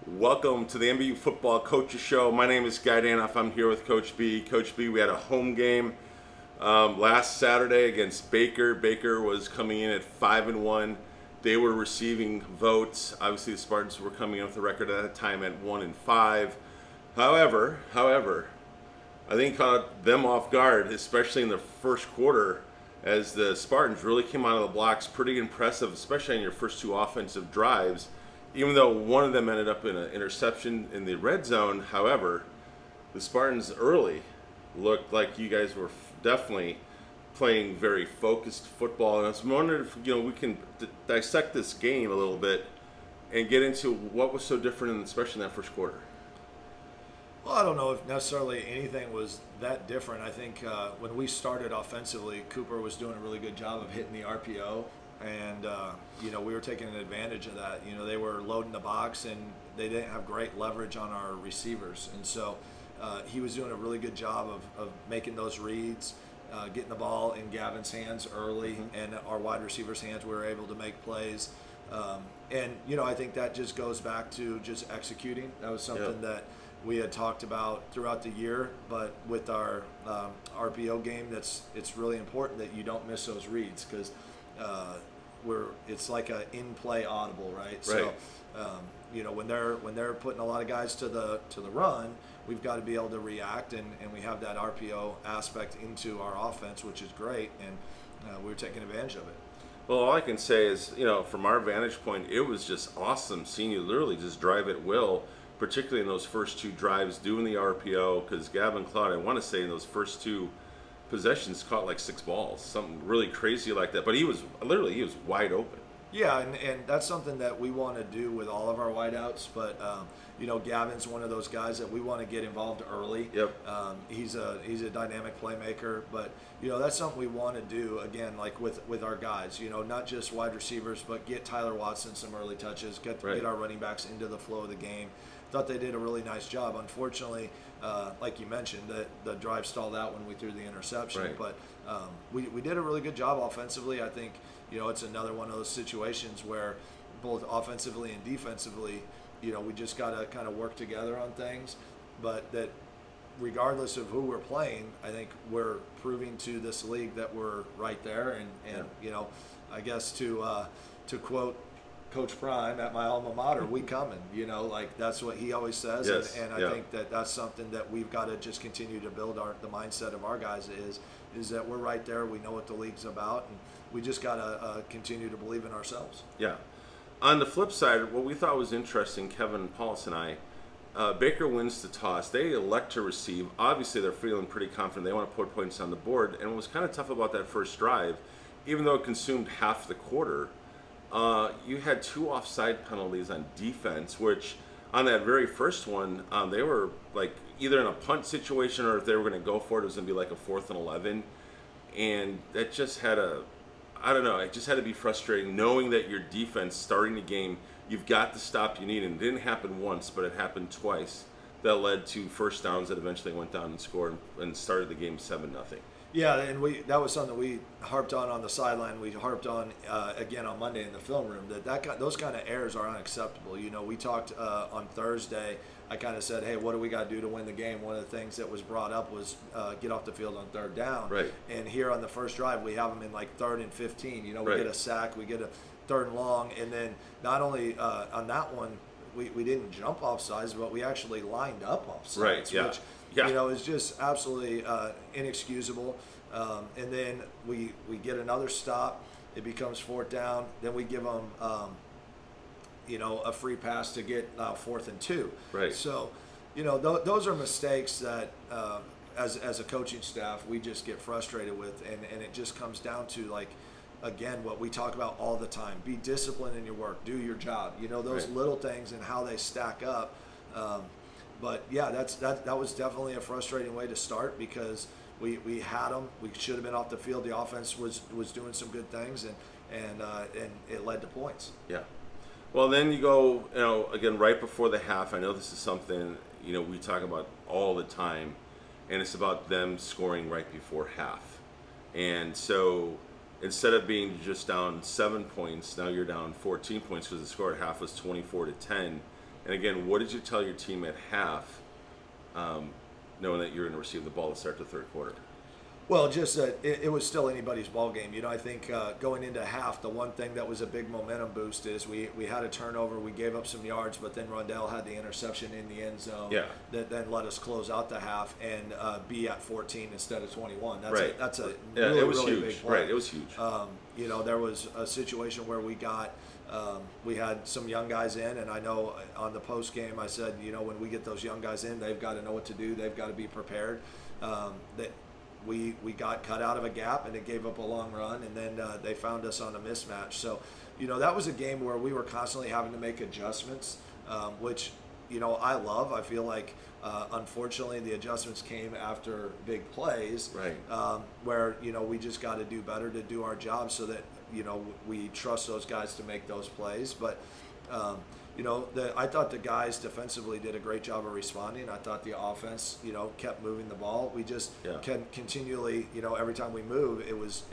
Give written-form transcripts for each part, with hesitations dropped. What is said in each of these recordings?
Welcome to the MBU Football Coaches Show. My name is Guy Danhoff. I'm here with Coach B. Coach B, we had a home game last Saturday against Baker. Baker was coming in at 5-1. They were receiving votes. Obviously, the Spartans were coming in with a record at that time at 1-5. However, I think it caught them off guard, especially in the first quarter, as the Spartans really came out of the blocks pretty impressive, especially on your first two offensive drives. Even though one of them ended up in an interception in the red zone, however, the Spartans early looked like you guys were definitely playing very focused football. And I was wondering if we can dissect this game a little bit and get into what was so different, especially in that first quarter. Well, I don't know if necessarily anything was that different. I think when we started offensively, Cooper was doing a really good job of hitting the RPO. And, we were taking advantage of that. They were loading the box and they didn't have great leverage on our receivers. And so he was doing a really good job of making those reads, getting the ball in Gavin's hands early and our wide receivers' hands. We were able to make plays. I think that just goes back to just executing. That was something that we had talked about throughout the year, but with our RPO game, it's really important that you don't miss those reads because it's like a in-play audible, right? Right. So, when they're putting a lot of guys to the run, we've got to be able to react, and we have that RPO aspect into our offense, which is great, and we were taking advantage of it. Well, all I can say is, from our vantage point, it was just awesome seeing you literally just drive at will, particularly in those first two drives doing the RPO, because Gavin Cloud, I want to say in those first two possessions caught like 6 balls, something really crazy like that. But he was wide open. Yeah, and that's something that we want to do with all of our wideouts. But Gavin's one of those guys that we want to get involved early. Yep. He's a dynamic playmaker, but that's something we want to do again, like with our guys. Not just wide receivers, but get Tyler Watson some early touches, get our running backs into the flow of the game. Thought they did a really nice job. Unfortunately, like you mentioned, the drive stalled out when we threw the interception. Right. But we did a really good job offensively. I think it's another one of those situations where both offensively and defensively, we just got to kind of work together on things. But that regardless of who we're playing, I think we're proving to this league that we're right there. And I guess to quote Coach Prime at my alma mater, we coming, that's what he always says. Yes, and I think that's something that we've got to just continue to build the mindset of our guys is that we're right there. We know what the league's about, and we just got to continue to believe in ourselves. Yeah. On the flip side, what we thought was interesting, Kevin, Paulus, and I, Baker wins the toss. They elect to receive. Obviously, they're feeling pretty confident. They want to put points on the board. And what was kind of tough about that first drive, even though it consumed half the quarter, you had 2 offside penalties on defense, which on that very first one, they were like either in a punt situation or if they were going to go for it, it was going to be like a 4th and 11. And that just had it just had to be frustrating knowing that your defense starting the game, you've got the stop you need. And it didn't happen once, but it happened twice. That led to first downs that eventually went down and scored and started the game 7-0. Yeah, and that was something we harped on the sideline. We harped on again on Monday in the film room those kind of errors are unacceptable. We talked on Thursday. I kind of said, hey, what do we got to do to win the game? One of the things that was brought up was get off the field on 3rd down. Right. And here on the first drive, we have them in like 3rd and 15. We get a sack, we get a 3rd and long, and then not only on that one, we didn't jump off sides, but we actually lined up off sides, right, yeah. which is just absolutely inexcusable. And then we get another stop. It becomes 4th down. Then we give them, a free pass to get 4th and 2. Right. So, those are mistakes that as a coaching staff we just get frustrated with, and it just comes down to again, what we talk about all the time: be disciplined in your work, do your job. Those little things and how they stack up. But yeah, that was definitely a frustrating way to start because we had them. We should have been off the field. The offense was doing some good things, and it led to points. Yeah. Well, then you go, again, right before the half. I know this is something, we talk about all the time, and it's about them scoring right before half. And so instead of being just down 7 points, now you're down 14 points because the score at half was 24-10. And again, what did you tell your team at half, knowing that you're going to receive the ball to start the third quarter? Well, just that it was still anybody's ball game. I think going into half, the one thing that was a big momentum boost is we had a turnover, we gave up some yards, but then Rondell had the interception in the end zone that then let us close out the half and be at 14 instead of 21. That's a really, it was really huge. big play. Right, it was huge. There was a situation where we had some young guys in, and I know on the post game I said, when we get those young guys in, they've got to know what to do. They've got to be prepared. We got cut out of a gap, and it gave up a long run, and then they found us on a mismatch. So, that was a game where we were constantly having to make adjustments, which, I love. I feel like, unfortunately, the adjustments came after big plays, right? Where, we just got to do better to do our job so that, we trust those guys to make those plays. But, I thought the guys defensively did a great job of responding. I thought the offense, kept moving the ball. We just can continually, every time we move, it was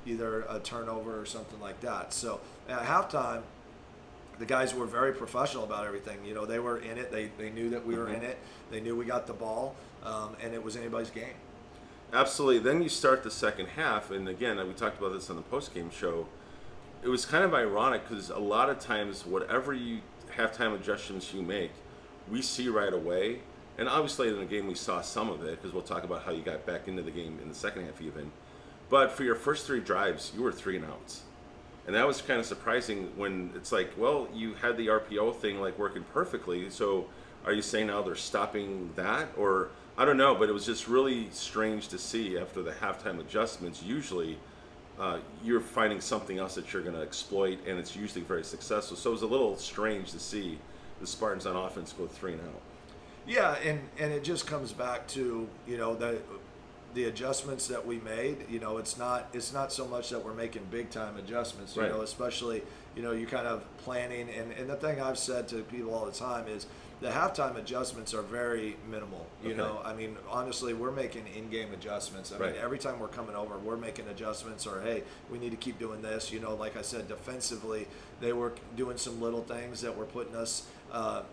either a turnover or something like that. So at halftime, the guys were very professional about everything. They were in it. They knew that we were in it. They knew we got the ball, and it was anybody's game. Absolutely. Then you start the second half, and again, we talked about this on the post-game show. It was kind of ironic because a lot of times, whatever halftime adjustments you make, we see right away. And obviously in the game we saw some of it because we'll talk about how you got back into the game in the second half even. But for your first 3 drives, you were 3 and outs. And that was kind of surprising when it's like, well, you had the RPO thing like working perfectly. So are you saying now they're stopping that? Or I don't know, but it was just really strange to see after the halftime adjustments. Usually you're finding something else that you're going to exploit, and it's usually very successful. So it was a little strange to see the Spartans on offense go 3 and out. Yeah, and it just comes back to the adjustments that we made. It's not so much that we're making big time adjustments. Right. Especially you're kind of planning, and the thing I've said to people all the time is the halftime adjustments are very minimal. I mean, honestly, we're making in-game adjustments. I mean, every time we're coming over, we're making adjustments, or hey, we need to keep doing this. Like I said, defensively, they were doing some little things that were putting us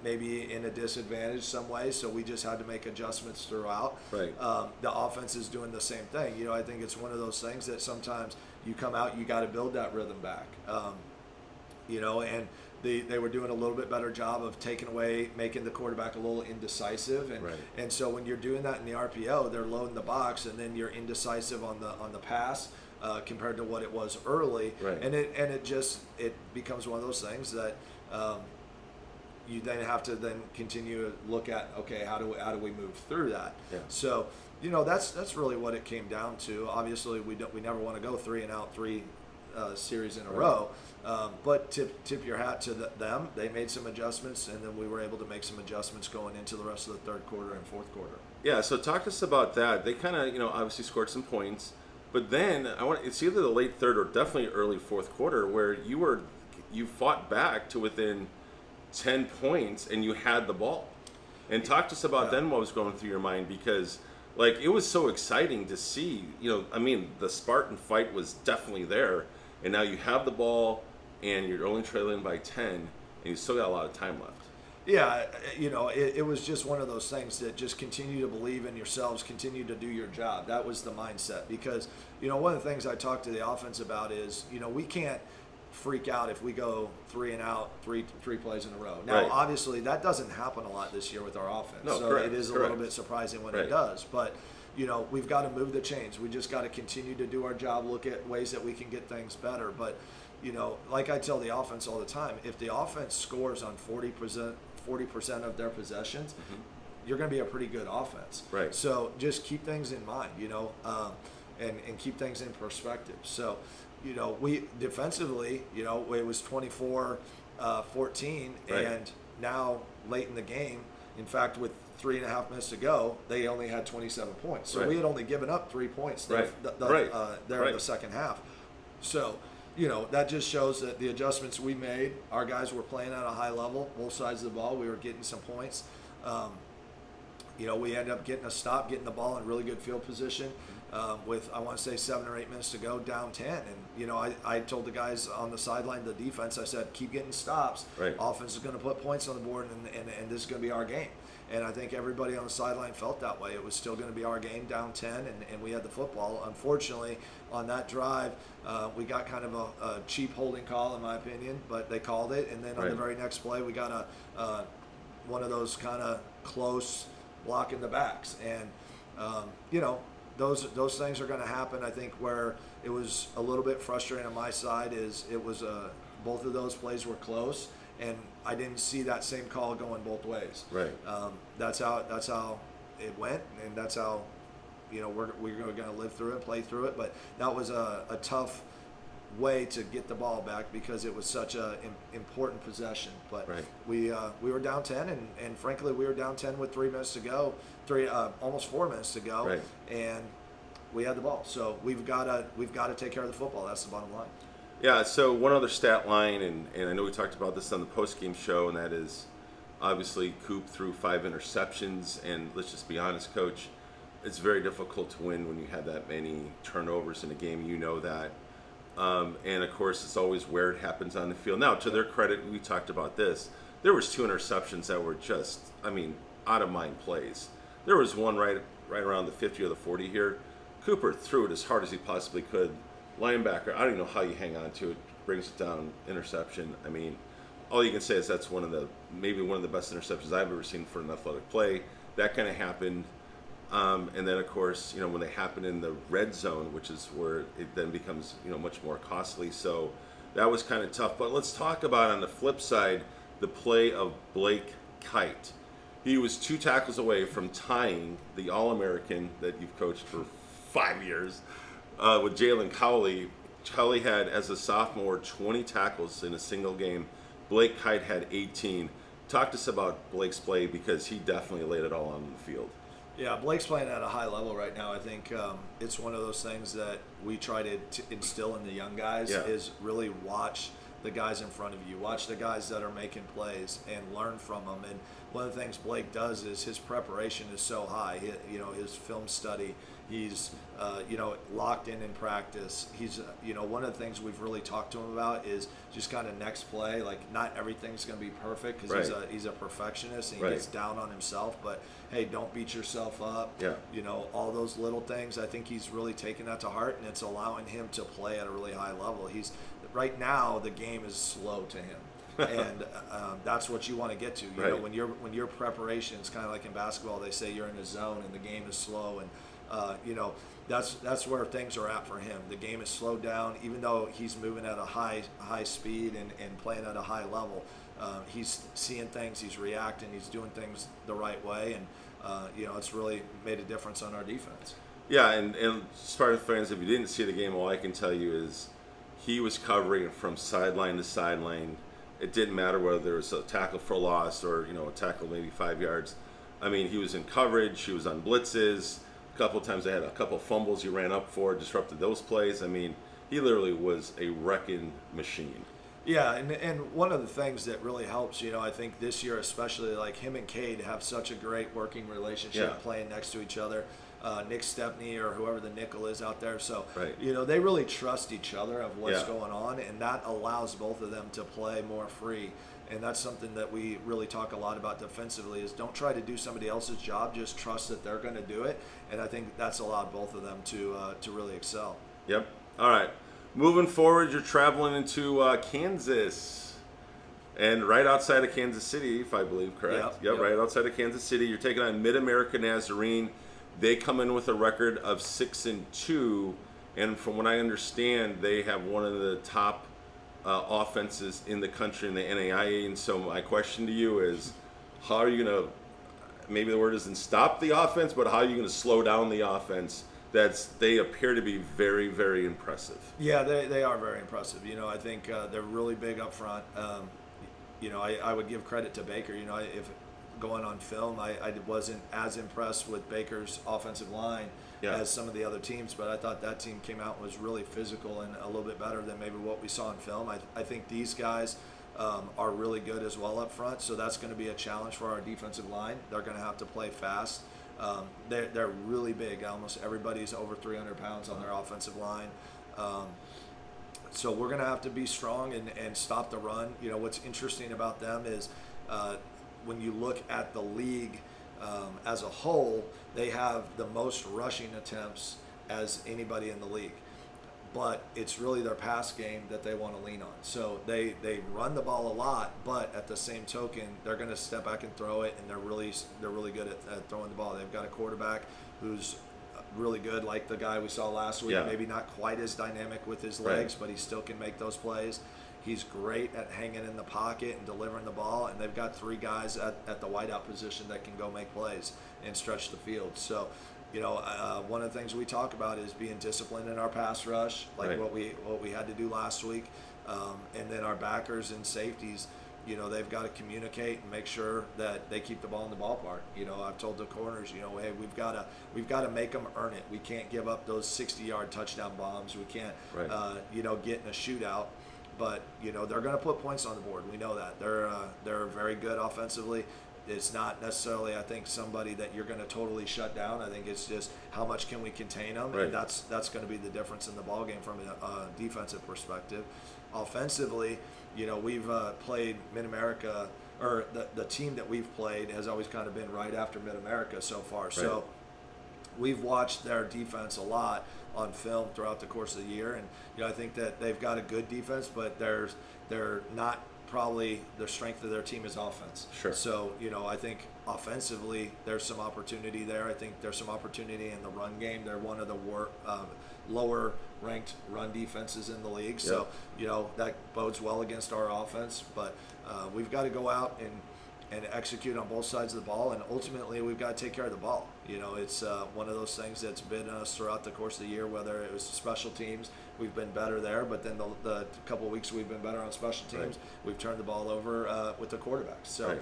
maybe in a disadvantage some way, so we just had to make adjustments throughout. Right. The offense is doing the same thing. I think it's one of those things that sometimes you come out, you got to build that rhythm back. And they were doing a little bit better job of making the quarterback a little indecisive, and so when you're doing that in the RPO, they're loading the box, and then you're indecisive on the pass compared to what it was early, and it becomes one of those things that you then have to continue to look at, okay, how do we move through that? Yeah. So that's really what it came down to. Obviously, we never want to go 3 and out 3 series in a row. But tip your hat to them. They made some adjustments, and then we were able to make some adjustments going into the rest of the third quarter and fourth quarter. Yeah, so talk to us about that. They kind of, obviously scored some points, but then it's either the late third or definitely early fourth quarter where you fought back to within 10 points and you had the ball. And talk to us about then what was going through your mind, because it was so exciting to see, the Spartan fight was definitely there, and now you have the ball and you're only trailing by 10 and you still got a lot of time left. Yeah, it was just one of those things that just continue to believe in yourselves, continue to do your job. That was the mindset, because, one of the things I talked to the offense about is, we can't freak out if we go 3 and out, three plays in a row. Now, obviously, that doesn't happen a lot this year with our offense. No, so correct, it is a little bit surprising when it does. But, we've got to move the chains. We just got to continue to do our job, look at ways that we can get things better. But, like I tell the offense all the time, if the offense scores on 40% of their possessions, you're going to be a pretty good offense. Right. So just keep things in mind, and keep things in perspective. So, we defensively, it was 24-14, and now late in the game, in fact, with 3.5 minutes to go, they only had 27 points. So we had only given up 3 points there in the second half. So, that just shows that the adjustments we made, our guys were playing at a high level, both sides of the ball. We were getting some points. We ended up getting a stop, getting the ball in really good field position. with, I want to say, 7 or 8 minutes to go, down 10. And, I told the guys on the sideline, the defense, I said, keep getting stops. Right. Offense is going to put points on the board, and this is going to be our game. And I think everybody on the sideline felt that way. It was still going to be our game, down 10, and we had the football. Unfortunately, on that drive, we got kind of a cheap holding call, in my opinion, but they called it. And then on the very next play, we got one of those kind of close block in the backs. And, those things are going to happen. I think where it was a little bit frustrating on my side is it was both of those plays were close, and I didn't see that same call going both ways. Right. That's how it went, and that's how we're going to live through it, play through it. But that was a tough way to get the ball back because it was such a important possession. But we were down 10, and frankly we were down 10 with 3 minutes to go, almost 4 minutes to go, and we had the ball. So we've got to take care of the football. That's the bottom line. Yeah, so one other stat line, and I know we talked about this on the post-game show, and that is obviously Coop threw 5 interceptions, and let's just be honest, Coach, it's very difficult to win when you have that many turnovers in a game. You know that. And, of course, it's always where it happens on the field. Now, to their credit, we talked about this. There was 2 interceptions that were just, out-of-mind plays. There was one right around the 50 or the 40 here. Cooper threw it as hard as he possibly could. Linebacker, I don't even know how you hang on to it, brings it down, interception. All you can say is that's maybe one of the best interceptions I've ever seen for an athletic play. That kind of happened. And then, of course, when they happen in the red zone, which is where it then becomes, much more costly. So that was kind of tough. But let's talk about, on the flip side, the play of Blake Kite. He was 2 tackles away from tying the All-American that you've coached for 5 years with Jalen Cowley. Cowley had, as a sophomore, 20 tackles in a single game. Blake Kite had 18. Talk to us about Blake's play, because he definitely laid it all on the field. Yeah, Blake's playing at a high level right now. I think it's one of those things that we try to instill in the young guys is really watch the guys in front of you. Watch the guys that are making plays and learn from them. And one of the things Blake does is his preparation is so high. His film study, he's locked in practice. He's one of the things we've really talked to him about is just kind of next play. Like, not everything's going to be perfect because he's a perfectionist and he gets down on himself. But hey, don't beat yourself up. Yeah. All those little things. I think he's really taken that to heart, and it's allowing him to play at a really high level. Right now the game is slow to him. And that's what you want to get to. When your preparation is kind of like in basketball, they say you're in a zone and the game is slow, and that's where things are at for him. The game is slowed down, even though he's moving at a high speed and playing at a high level. He's seeing things, he's reacting, he's doing things the right way, and it's really made a difference on our defense. Yeah, and Spartan fans, if you didn't see the game, all I can tell you is he was covering from sideline to sideline. It didn't matter whether there was a tackle for loss or a tackle maybe 5 yards. He was in coverage, he was on blitzes. A couple of times they had a couple of fumbles he ran up for, disrupted those plays. He literally was a wrecking machine. Yeah, and one of the things that really helps, I think this year especially, like him and Cade have such a great working relationship, playing next to each other. Nick Stepney or whoever the nickel is out there. So, they really trust each other of what's going on, and that allows both of them to play more free. And that's something that we really talk a lot about defensively is don't try to do somebody else's job, just trust that they're going to do it. And I think that's allowed both of them to really excel. Yep. All right. Moving forward, you're traveling into Kansas. And right outside of Kansas City, if I believe, correct? Yep, right outside of Kansas City. You're taking on MidAmerica Nazarene. They come in with a record of 6-2, and from what I understand, they have one of the top offenses in the country in the NAIA. And so my question to you is, how are you going to, maybe the word isn't stop the offense, but how are you going to slow down the offense? They appear to be very, very impressive. Yeah, they are very impressive. I think they're really big up front. I would give credit to Baker. If going on film, I wasn't as impressed with Baker's offensive line as some of the other teams, but I thought that team came out and was really physical and a little bit better than maybe what we saw in film. I think these guys are really good as well up front, so that's going to be a challenge for our defensive line. They're going to have to play fast. They're really big. Almost everybody's over 300 pounds on their offensive line. So we're going to have to be strong and stop the run. What's interesting about them is when you look at the league as a whole, they have the most rushing attempts as anybody in the league. But it's really their pass game that they want to lean on. So they run the ball a lot, but at the same token, they're going to step back and throw it, and they're really good at throwing the ball. They've got a quarterback who's really good, like the guy we saw last week. Yeah. Maybe not quite as dynamic with his legs, but he still can make those plays. He's great at hanging in the pocket and delivering the ball, and they've got 3 guys at the wideout position that can go make plays and stretch the field. So, one of the things we talk about is being disciplined in our pass rush, like what we had to do last week, and then our backers and safeties. They've got to communicate and make sure that they keep the ball in the ballpark. I've told the corners, hey, we've got to make them earn it. We can't give up those 60-yard touchdown bombs. We can't, get in a shootout. But they're going to put points on the board. We know that they're very good offensively. It's not necessarily, I think, somebody that you're going to totally shut down. I think it's just how much can we contain them, and that's going to be the difference in the ball game from a defensive perspective. Offensively, we've played MidAmerica, or the team that we've played has always kind of been right after MidAmerica so far. So we've watched their defense a lot on film throughout the course of the year, and I think that they've got a good defense, but they're not probably the strength of their team is offense. Sure. So I think offensively there's some opportunity there. I think there's some opportunity in the run game. They're one of the lower ranked run defenses in the league. So that bodes well against our offense. But we've got to go out and execute on both sides of the ball, and ultimately we've got to take care of the ball. It's one of those things that's been us throughout the course of the year, whether it was special teams, we've been better there, but then the couple of weeks we've been better on special teams, we've turned the ball over with the quarterbacks. So,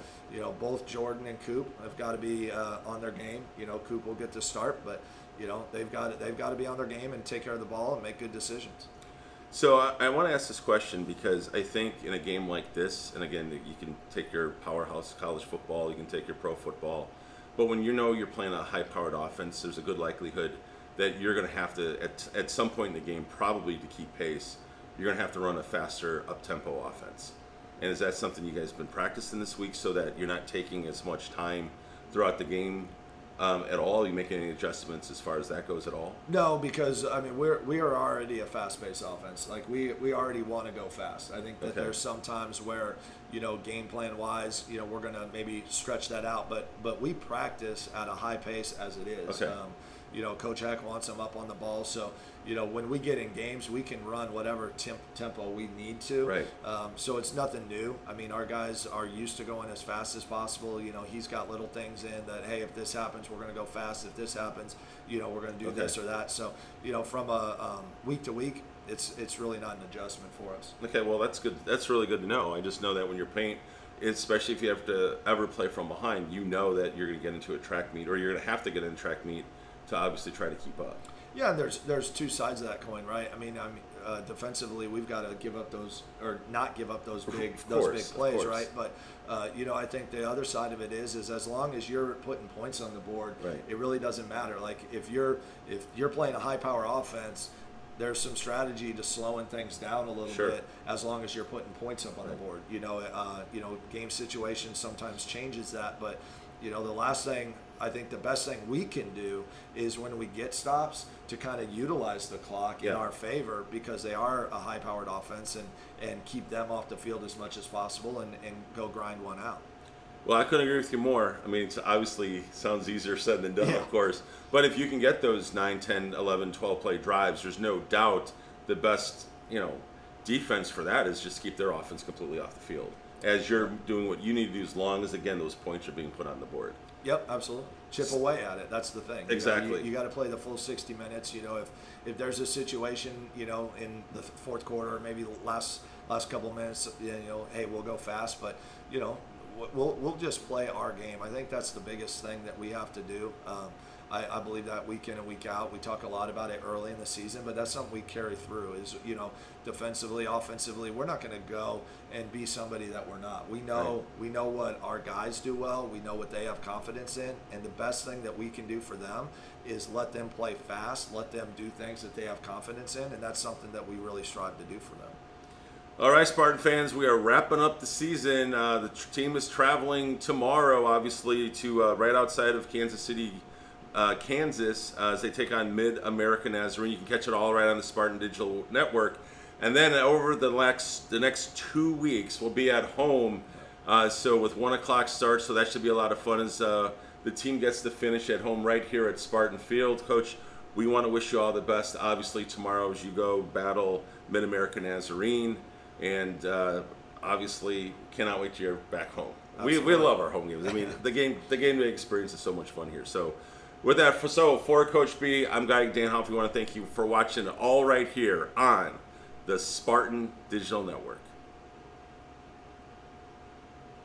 both Jordan and Coop have got to be on their game. Coop will get the start, but, they've got to be on their game and take care of the ball and make good decisions. So I want to ask this question because I think in a game like this, and again, you can take your powerhouse college football, you can take your pro football, but when you're playing a high-powered offense, there's a good likelihood that you're going to have to, at some point in the game, probably to keep pace, you're going to have to run a faster up-tempo offense. And is that something you guys have been practicing this week so that you're not taking as much time throughout the game at all? Are you making any adjustments as far as that goes at all? No, because we are already a fast-paced offense. Like we already want to go fast. I think that there's some times where game plan wise, we're gonna maybe stretch that out, but we practice at a high pace as it is. Okay. Coach Heck wants them up on the ball, so when we get in games, we can run whatever tempo we need to. Right. So it's nothing new. Our guys are used to going as fast as possible. He's got little things in that, hey, if this happens, we're going to go fast. If this happens, we're going to do this or that. So, from a week to week, it's really not an adjustment for us. Okay, well, that's good. That's really good to know. I just know that when you're playing, especially if you have to ever play from behind, you know that you're going to get into a track meet, or you're going to have to get in a track meet to obviously try to keep up. Yeah, and there's 2 sides of that coin, right? Defensively, we've got to give up those, or not give up those big plays, right? But I think the other side of it is as long as you're putting points on the board, it really doesn't matter. Like if you're playing a high power offense, there's some strategy to slowing things down a little bit as long as you're putting points up on the board. Game situation sometimes changes that, but the last thing, I think the best thing we can do is when we get stops to kind of utilize the clock in our favor, because they are a high-powered offense, and keep them off the field as much as possible and go grind one out. Well, I couldn't agree with you more. It obviously sounds easier said than done, of course. But if you can get those 9, 10, 11, 12 play drives, there's no doubt the best, defense for that is just keep their offense completely off the field, as you're doing what you need to do, as long as, again, those points are being put on the board. Yep, absolutely. Chip away at it. That's the thing. Exactly. You got to play the full 60 minutes. If there's a situation, in the fourth quarter, maybe the last couple minutes, hey, we'll go fast, but we'll just play our game. I think that's the biggest thing that we have to do. I believe that week in and week out. We talk a lot about it early in the season, but that's something we carry through is, defensively, offensively, we're not going to go and be somebody that we're not. We know what our guys do well. We know what they have confidence in. And the best thing that we can do for them is let them play fast, let them do things that they have confidence in. And that's something that we really strive to do for them. All right, Spartan fans, we are wrapping up the season. The team is traveling tomorrow, obviously, to right outside of Kansas City, Kansas, as they take on MidAmerica Nazarene. You can catch it all right on the Spartan Digital Network. And then over the next 2 weeks, we'll be at home. So with 1 o'clock start, so that should be a lot of fun as the team gets to finish at home right here at Spartan Field. Coach, we want to wish you all the best, obviously, tomorrow as you go battle MidAmerica Nazarene. And obviously, cannot wait till you're back home. We love our home games. I mean, the game day experience is so much fun here. So with that, for Coach B, I'm Guy Danhoff. We want to thank you for watching all right here on the Spartan Digital Network.